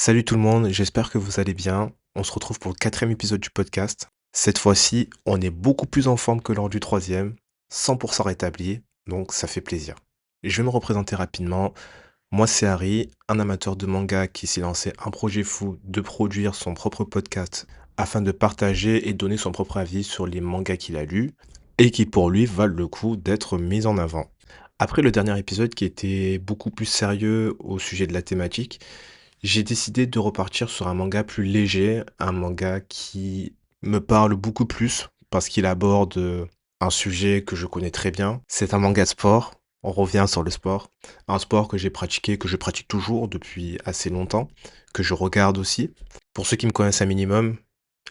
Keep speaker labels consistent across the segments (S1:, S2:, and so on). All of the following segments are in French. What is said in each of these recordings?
S1: Salut tout le monde, j'espère que vous allez bien. On se retrouve pour le quatrième épisode du podcast. Cette fois-ci, on est beaucoup plus en forme que lors du troisième, 100% rétabli, donc ça fait plaisir. Je vais me représenter rapidement. Moi, c'est Harry, un amateur de manga qui s'est lancé un projet fou de produire son propre podcast afin de partager et donner son propre avis sur les mangas qu'il a lus et qui pour lui valent le coup d'être mis en avant. Après le dernier épisode qui était beaucoup plus sérieux au sujet de la thématique, j'ai décidé de repartir sur un manga plus léger, un manga qui me parle beaucoup plus parce qu'il aborde un sujet que je connais très bien. C'est un manga de sport. On revient sur le sport. Un sport que j'ai pratiqué, que je pratique toujours depuis assez longtemps, que je regarde aussi. Pour ceux qui me connaissent un minimum,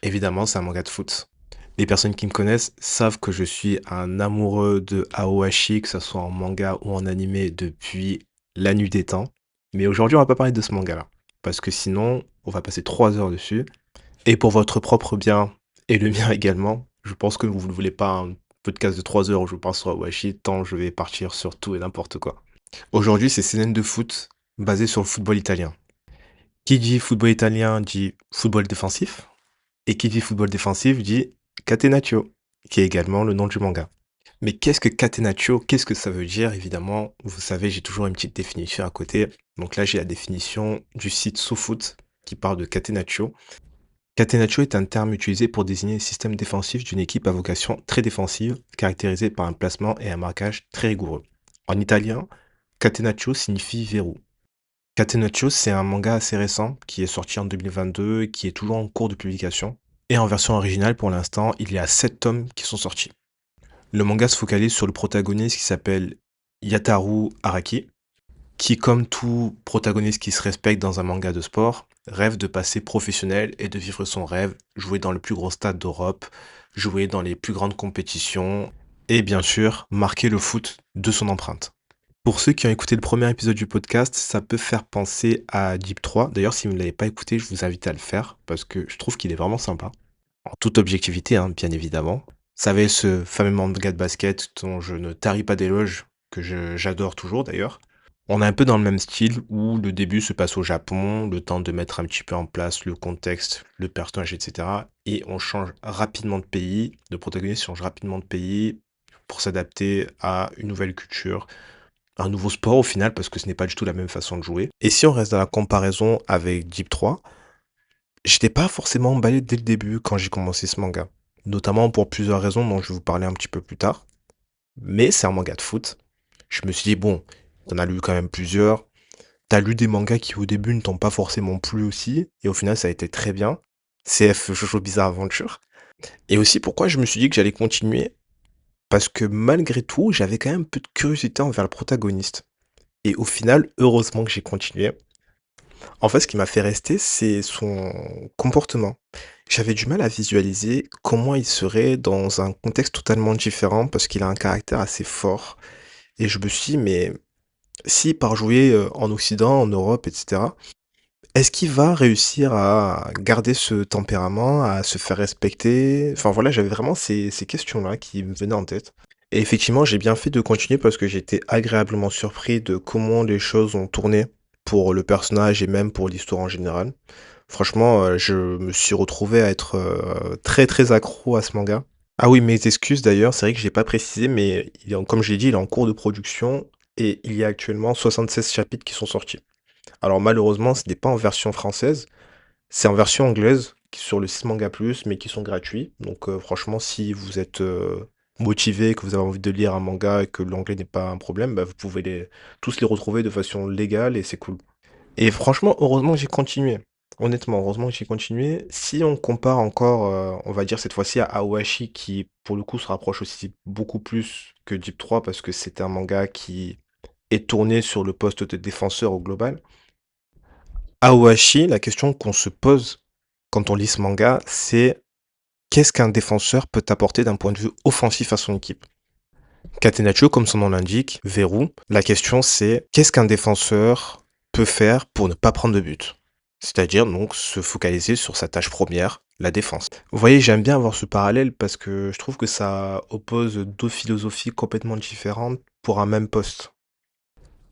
S1: évidemment, c'est un manga de foot. Les personnes qui me connaissent savent que je suis un amoureux de Aoashi, que ce soit en manga ou en animé depuis la nuit des temps. Mais aujourd'hui, on va pas parler de ce manga-là. Parce que sinon, on va passer 3 heures dessus. Et pour votre propre bien, et le mien également, je pense que vous ne voulez pas un podcast de 3 heures où je parle sur Awashi, tant je vais partir sur tout et n'importe quoi. Aujourd'hui, c'est scène de foot basée sur le football italien. Qui dit football italien dit football défensif. Et qui dit football défensif dit Catenaccio, qui est également le nom du manga. Mais qu'est-ce que Catenaccio? Qu'est-ce que ça veut dire? Évidemment, vous savez, j'ai toujours une petite définition à côté. Donc là, j'ai la définition du site SoFoot qui parle de Catenaccio. Catenaccio est un terme utilisé pour désigner le système défensif d'une équipe à vocation très défensive, caractérisée par un placement et un marquage très rigoureux. En italien, Catenaccio signifie verrou. Catenaccio, c'est un manga assez récent qui est sorti en 2022 et qui est toujours en cours de publication. Et en version originale, pour l'instant, il y a 7 tomes qui sont sortis. Le manga se focalise sur le protagoniste qui s'appelle Yataru Araki, qui, comme tout protagoniste qui se respecte dans un manga de sport, rêve de passer professionnel et de vivre son rêve, jouer dans le plus gros stade d'Europe, jouer dans les plus grandes compétitions, et bien sûr, marquer le foot de son empreinte. Pour ceux qui ont écouté le premier épisode du podcast, ça peut faire penser à Deep 3. D'ailleurs, si vous ne l'avez pas écouté, je vous invite à le faire, parce que je trouve qu'il est vraiment sympa. En toute objectivité, hein, bien évidemment. Vous savez, ce fameux manga de basket dont je ne taris pas d'éloges, que j'adore toujours d'ailleurs. On est un peu dans le même style où le début se passe au Japon, le temps de mettre un petit peu en place le contexte, le personnage, etc. Et on change rapidement de pays, le protagoniste change rapidement de pays pour s'adapter à une nouvelle culture, un nouveau sport au final, parce que ce n'est pas du tout la même façon de jouer. Et si on reste dans la comparaison avec Deep 3, j'étais pas forcément emballé dès le début quand j'ai commencé ce manga. Notamment pour plusieurs raisons dont je vais vous parler un petit peu plus tard. Mais c'est un manga de foot. Je me suis dit, bon, t'en as lu quand même plusieurs. T'as lu des mangas qui au début ne t'ont pas forcément plu aussi. Et au final, ça a été très bien. CF Jojo Bizarre Adventure. Et aussi, pourquoi je me suis dit que j'allais continuer? Parce que malgré tout, j'avais quand même un peu de curiosité envers le protagoniste. Et au final, heureusement que j'ai continué. En fait, ce qui m'a fait rester, c'est son comportement. J'avais du mal à visualiser comment il serait dans un contexte totalement différent parce qu'il a un caractère assez fort. Et je me suis dit, mais s'il part jouer en Occident, en Europe, etc., est-ce qu'il va réussir à garder ce tempérament, à se faire respecter? Enfin voilà, j'avais vraiment ces questions-là qui me venaient en tête. Et effectivement, j'ai bien fait de continuer parce que j'étais agréablement surpris de comment les choses ont tourné pour le personnage et même pour l'histoire en général. Franchement, je me suis retrouvé à être très très accro à ce manga. Ah oui, mes excuses d'ailleurs, c'est vrai que j'ai pas précisé, mais comme je l'ai dit, il est en cours de production et il y a actuellement 76 chapitres qui sont sortis. Alors malheureusement, ce n'est pas en version française, c'est en version anglaise, sur le site Manga Plus, mais qui sont gratuits. Donc franchement, si vous êtes motivé, que vous avez envie de lire un manga et que l'anglais n'est pas un problème, bah, vous pouvez tous les retrouver de façon légale et c'est cool. Et franchement, heureusement que j'ai continué. Honnêtement, heureusement que j'ai continué. Si on compare encore, on va dire cette fois-ci à Aoashi, qui pour le coup se rapproche aussi beaucoup plus que Deep 3 parce que c'est un manga qui est tourné sur le poste de défenseur au global. Aoashi, la question qu'on se pose quand on lit ce manga, c'est qu'est-ce qu'un défenseur peut apporter d'un point de vue offensif à son équipe? Catenaccio, comme son nom l'indique, verrou. La question c'est qu'est-ce qu'un défenseur peut faire pour ne pas prendre de but? C'est-à-dire donc se focaliser sur sa tâche première, la défense. Vous voyez, j'aime bien avoir ce parallèle parce que je trouve que ça oppose deux philosophies complètement différentes pour un même poste.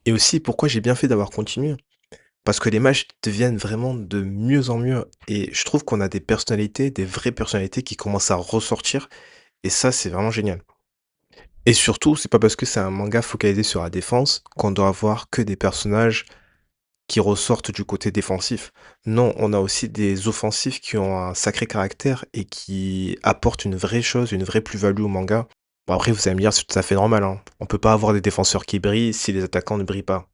S1: Et aussi, pourquoi j'ai bien fait d'avoir continué? parce que les matchs deviennent vraiment de mieux en mieux et je trouve qu'on a des personnalités, des vraies personnalités qui commencent à ressortir et ça, c'est vraiment génial. Et surtout, c'est pas parce que c'est un manga focalisé sur la défense qu'on doit avoir que des personnages qui ressortent du côté défensif. Non, on a aussi des offensifs qui ont un sacré caractère et qui apportent une vraie chose, une vraie plus-value au manga. Bon après, vous allez me dire, c'est tout à fait normal, hein. On peut pas avoir des défenseurs qui brillent si les attaquants ne brillent pas.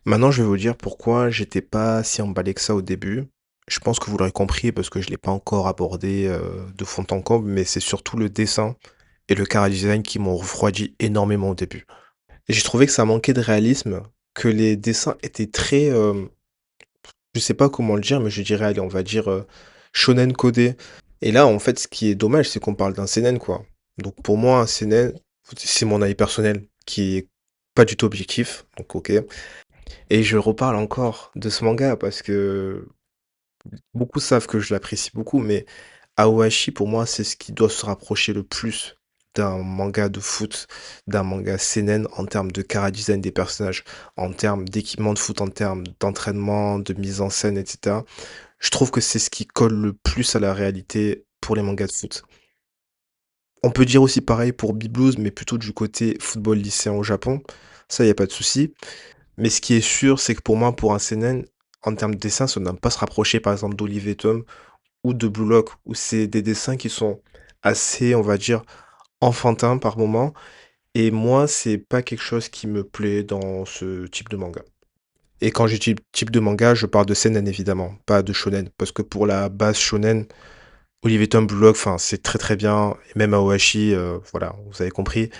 S1: Maintenant, je vais vous dire pourquoi j'étais pas si emballé que ça au début. Je pense que vous l'aurez compris parce que je l'ai pas encore abordé de fond en comble, mais c'est surtout le dessin et le chara design qui m'ont refroidi énormément au début. Et j'ai trouvé que ça manquait de réalisme, que les dessins étaient très, je sais pas comment le dire, mais je dirais, allez, on va dire, shonen codé. Et là, en fait, ce qui est dommage, c'est qu'on parle d'un seinen, quoi. Donc pour moi, un seinen, c'est mon avis personnel qui est pas du tout objectif, donc OK. Et je reparle encore de ce manga parce que beaucoup savent que je l'apprécie beaucoup, mais Aoashi, pour moi, c'est ce qui doit se rapprocher le plus d'un manga de foot, d'un manga seinen en termes de chara-design des personnages, en termes d'équipement de foot, en termes d'entraînement, de mise en scène, et cetera. Je trouve que c'est ce qui colle le plus à la réalité pour les mangas de foot. On peut dire aussi pareil pour Blues, mais plutôt du côté football lycéen au Japon. Ça, il y a pas de souci. Mais ce qui est sûr, c'est que pour moi, pour un seinen, en termes de dessin, ça ne va pas se rapprocher, par exemple, d'Olive Tom ou de Blue Lock, où c'est des dessins qui sont assez, on va dire, enfantins par moment. Et moi, c'est pas quelque chose qui me plaît dans ce type de manga. Et quand je dis type de manga, je parle de seinen évidemment, pas de shonen. Parce que pour la base shonen, Olive Tom Blue Lock, enfin, c'est très très bien. Et même Aoashi, voilà, vous avez compris.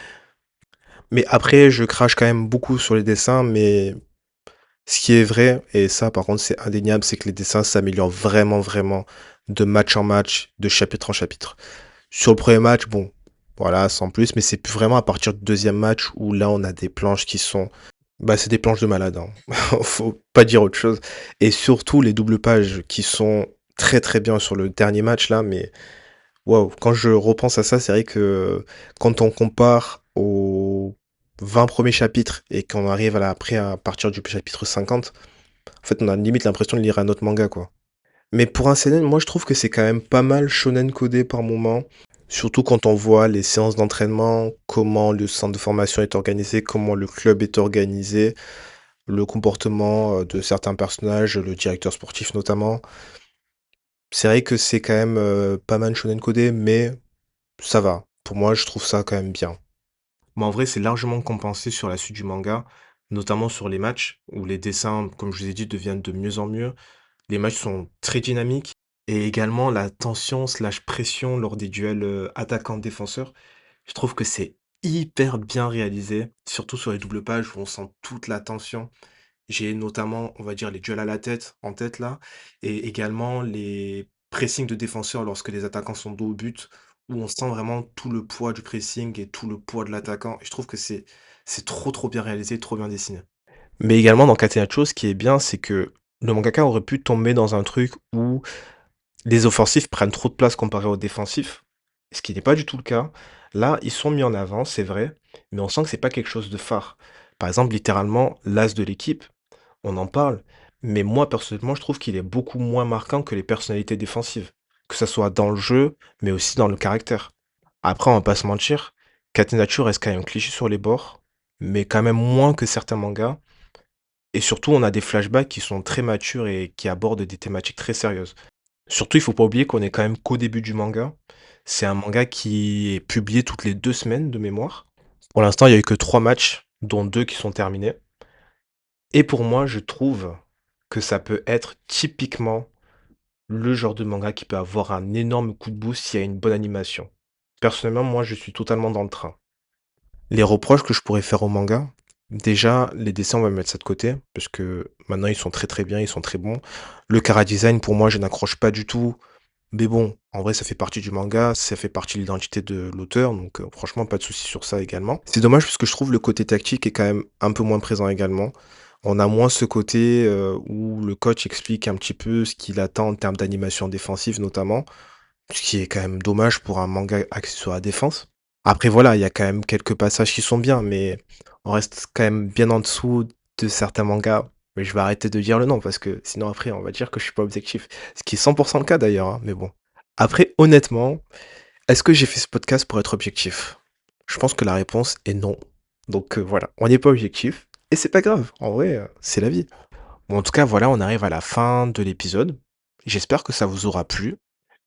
S1: Mais après, je crache quand même beaucoup sur les dessins, mais ce qui est vrai, et ça par contre c'est indéniable, c'est que les dessins s'améliorent vraiment, vraiment de match en match, de chapitre en chapitre. Sur le premier match, bon, voilà, sans plus, mais c'est plus vraiment à partir du deuxième match où là on a des planches qui sont... Bah c'est des planches de malade, hein. Faut pas dire autre chose. Et surtout les doubles pages qui sont très très bien sur le dernier match là, mais waouh, quand je repense à ça, c'est vrai que quand on compare aux 20 premiers chapitres et qu'on arrive après à partir du chapitre 50, en fait, on a limite l'impression de lire un autre manga, quoi. Mais pour un seinen, moi, je trouve que c'est quand même pas mal shonen codé par moment. Surtout quand on voit les séances d'entraînement, comment le centre de formation est organisé, comment le club est organisé, le comportement de certains personnages, le directeur sportif notamment. C'est vrai que c'est quand même pas mal shonen codé, mais ça va. Pour moi, je trouve ça quand même bien. Mais en vrai, c'est largement compensé sur la suite du manga, notamment sur les matchs où les dessins, comme je vous ai dit, deviennent de mieux en mieux. Les matchs sont très dynamiques et également la tension slash pression lors des duels, attaquant-défenseur. Je trouve que c'est hyper bien réalisé, surtout sur les doubles pages où on sent toute la tension. J'ai notamment, on va dire, les duels à la tête en tête là et également les pressings de défenseurs lorsque les attaquants sont dos au but, où on sent vraiment tout le poids du pressing et tout le poids de l'attaquant et je trouve que c'est trop, trop bien réalisé, trop bien dessiné. Mais également dans Catenaccio, ce qui est bien, c'est que le mangaka aurait pu tomber dans un truc où les offensifs prennent trop de place comparé aux défensifs, ce qui n'est pas du tout le cas. Là, ils sont mis en avant, c'est vrai, mais on sent que c'est pas quelque chose de phare. Par exemple, littéralement, l'as de l'équipe, on en parle, mais moi personnellement, je trouve qu'il est beaucoup moins marquant que les personnalités défensives, que ça soit dans le jeu, mais aussi dans le caractère. Après, on va pas se mentir, Catenaccio reste quand même cliché sur les bords, mais quand même moins que certains mangas. Et surtout, on a des flashbacks qui sont très matures et qui abordent des thématiques très sérieuses. Surtout, il faut pas oublier qu'on est quand même qu'au début du manga. C'est un manga qui est publié toutes les 2 semaines de mémoire. Pour l'instant, il y a eu que 3 matchs, dont 2 qui sont terminés. Et pour moi, je trouve que ça peut être typiquement le genre de manga qui peut avoir un énorme coup de boost s'il y a une bonne animation. Personnellement, moi, je suis totalement dans le train. Les reproches que je pourrais faire au manga, déjà, les dessins, on va mettre ça de côté, parce que maintenant, ils sont très très bien, ils sont très bons. Le chara design, pour moi, je n'accroche pas du tout. Mais bon, en vrai, ça fait partie du manga, ça fait partie de l'identité de l'auteur, donc franchement, pas de souci sur ça également. C'est dommage parce que je trouve le côté tactique est quand même un peu moins présent également. On a moins ce côté où le coach explique un petit peu ce qu'il attend en termes d'animation défensive notamment, ce qui est quand même dommage pour un manga axé sur la défense. Après voilà, il y a quand même quelques passages qui sont bien, mais on reste quand même bien en dessous de certains mangas. Mais je vais arrêter de dire le nom parce que sinon après on va dire que je suis pas objectif. Ce qui est 100 le cas d'ailleurs, hein, mais bon. Après honnêtement, est-ce que j'ai fait ce podcast pour être objectif? Je pense que la réponse est non. Donc voilà, on n'est pas objectif et c'est pas grave. En vrai, c'est la vie. Bon, en tout cas, voilà, on arrive à la fin de l'épisode. J'espère que ça vous aura plu.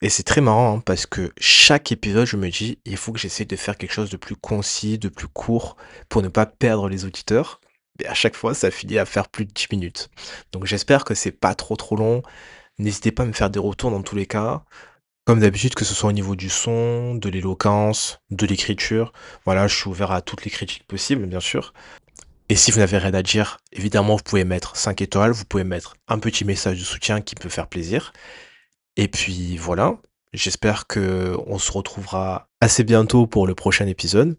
S1: Et c'est très marrant hein, parce que chaque épisode, je me dis, il faut que j'essaie de faire quelque chose de plus concis, de plus court, pour ne pas perdre les auditeurs. Et à chaque fois, ça finit à faire plus de 10 minutes. Donc j'espère que c'est pas trop long. N'hésitez pas à me faire des retours dans tous les cas. Comme d'habitude, que ce soit au niveau du son, de l'éloquence, de l'écriture. Voilà, je suis ouvert à toutes les critiques possibles, bien sûr. Et si vous n'avez rien à dire, évidemment, vous pouvez mettre 5 étoiles, vous pouvez mettre un petit message de soutien qui peut faire plaisir. Et puis voilà, j'espère que on se retrouvera assez bientôt pour le prochain épisode.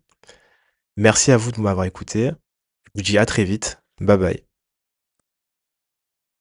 S1: Merci à vous de m'avoir écouté. Je vous dis à très vite. Bye bye.